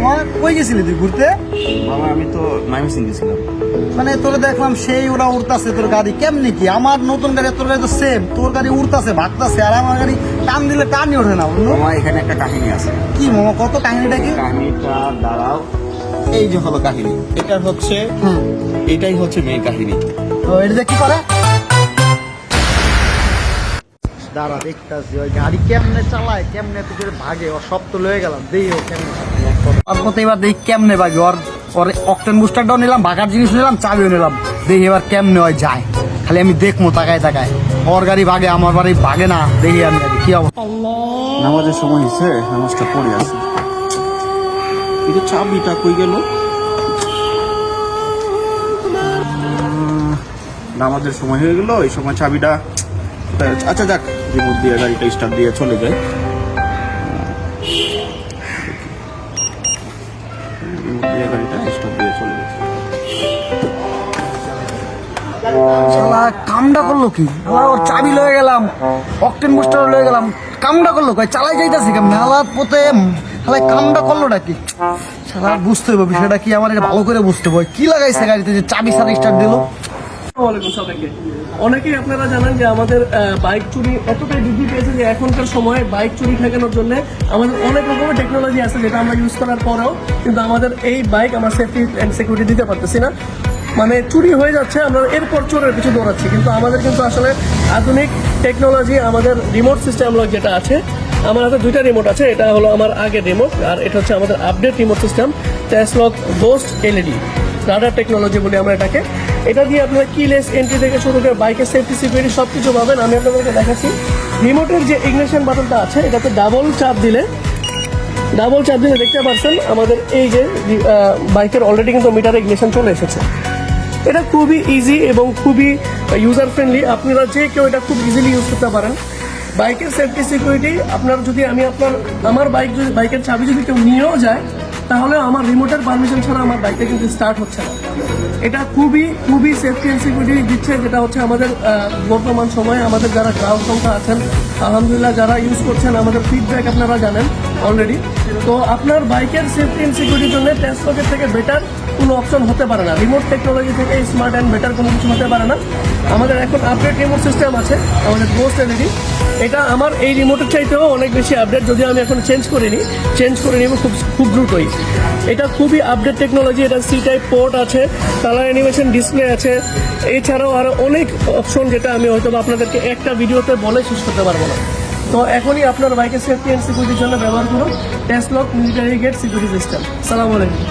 মামা কই গেছিলি তুই ঘুরতে? মামা আমি তো ময়মনসিং গেছিলাম। মানে তোরে দেখলাম সেই ওরা উড়তাছে, তোর গাড়ি কেমনি কি? আমার নতুন গাড়ি তোর গাড়ি তো সেম, তোর গাড়ি উড়তাছে ভাগতাছে, আর আমার গাড়ি টান দিলে টানই ওঠে না। বন্ধু মামা এখানে একটা কাহিনী আছে। কি মামা, কত কাহিনীটা কি? কাহিনীটা দাঁড়াও, এই যে হলো কাহিনী। এটা হচ্ছে এটাই হচ্ছে মেইন কাহিনী। তো এটা কি করে? দাঁড়া দেখতাছি ওই গাড়ি কেমনে চালায়, কেমনে তো করে ভাগে, ওর সব তো লয়ে গেলাম, দেই ও কেমনে আর কত এবার দেখি কেমনে ভাগে। ওর ওর অকটেন বুস্টারটাও নিলাম, ভাগার জিনিস নিলাম, চাবিও নিলাম, দেখি এবার কেমনে হয় যায়। খালি আমি দেখবো তাকায় তাকায়, ওর গাড়ি ভাগে আমার বাড়ি ভাগে না, দেখি আমি কি অবস্থা। নামাজের সময় হয়েছে, নামাজটা পড়ে আছে। কিন্তু চাবিটা কই গেল? নামাজের সময় হয়ে গেল, এই সময় চাবিটা, আচ্ছা যাক, রিমোট দিয়ে গাড়িটা স্টার্ট দিয়ে চলে যায়। রিমোট দিয়ে গাড়িটা স্টার্ট দিয়ে চলে যায়। শালা কামটা করলো কি? শালা ওর চাবি লয়ে গেলাম, অকটেন বুস্টার লয়ে গেলাম, কামটা করলো কই? চালাই যাইতাছে কেমনে? শালা পোতে শালা কামটা করলোটা কি? শালা বুঝতে হবে বিষয়টা কি, আমার এটা ভালো করে বুঝতে হবে। কি লাগাইছে গাড়িতে যে চাবি ছাড়া স্টার্ট দিল? আসসালামু সবাইকে। অনেকেই আপনারা জানেন যে আমাদের বাইক চুরি এতটাই বৃদ্ধি পেয়েছে যে এখনকার সময়ে বাইক চুরি ঠেকানোর জন্য আমাদের অনেক রকমের টেকনোলজি আছে, যেটা আমরা ইউজ করার পরেও কিন্তু আমাদের এই বাইক আমরা সেফটি অ্যান্ড সিকিউরিটি দিতে পারতেছি না। মানে চুরি হয়ে যাচ্ছে, আমরা এরপর চোরের পিছু দৌড়াচ্ছি, কিন্তু আমাদের কিন্তু আসলে আধুনিক টেকনোলজি, আমাদের রিমোট সিস্টেম লক যেটা আছে, আমার হাতে দুইটা রিমোট আছে। এটা হলো আমার আগের রিমোট, আর এটা হচ্ছে আমাদের আপডেট রিমোট সিস্টেম টেসলক গোস্ট এলইডি রাডার টেকনোলজি বলি আমরা এটাকে। এটা দিয়ে আপনারা কিলেস এন্ট্রি থেকে শুরু করে বাইকের সেফটি সিকিউরিটি সব কিছু পাবেন। আমি আপনাদেরকে দেখাচ্ছি। রিমোটের যে ইগনিশন বাটনটা আছে, এটাতে ডাবল চাপ দিলে দেখতে পাচ্ছেন আমাদের এই যে বাইকের অলরেডি কিন্তু মিটারে ইগনিশন চলে এসেছে। এটা খুবই ইজি এবং খুবই ইউজার ফ্রেন্ডলি, আপনারা যে কেউ এটা খুব ইজিলি ইউজ করতে পারেন। বাইকের সেফটি সিকিউরিটি আপনার যদি আমার বাইকের চাবি যদি কেউ নিয়েও যায়, তাহলে আমার রিমোটের পারমিশন ছাড়া আমার বাইকটা কিন্তু স্টার্ট হচ্ছে না। এটা খুবই সেফটি অ্যান্ড সিকিউরিটি দিচ্ছে, যেটা হচ্ছে আমাদের বর্তমান সময়ে আমাদের যারা গ্রাহক সংখ্যা আছেন, আলহামদুলিল্লাহ যারা ইউজ করছেন, আমাদের ফিডব্যাক আপনারা জানেন অলরেডি। তো আপনার বাইকের সেফটি অ্যান্ড সিকিউরিটির জন্য টেসলকের থেকে বেটার কোনো অপশন হতে পারে না, রিমোট টেকনোলজি থেকে স্মার্ট অ্যান্ড বেটার কোনো কিছু হতে পারে না। আমাদের এখন আপডেট রিমোট সিস্টেম আছে, আমাদের গোস্ট এলইডি। এটা আমার এই রিমোটের চাইতেও অনেক বেশি আপডেট, যদিও আমি এখন চেঞ্জ করে নিব খুব দ্রুতই। এটা খুবই আপডেট টেকনোলজি। এটা সি টাইপ পোর্ট আছে, কালার অ্যানিমেশন ডিসপ্লে আছে, এছাড়াও আরও অনেক অপশন, যেটা আমি হয়তো আপনাদেরকে একটা ভিডিওতে বলে শেষ করতে পারবো না। তো এখনই আপনার বাইকের সেফটি অ্যান্ড সিকিউরিটির জন্য ব্যবহার করুন টেসলক মিলিটারি গেট সিকিউরিটি সিস্টেম। আসসালামু আলাইকুম।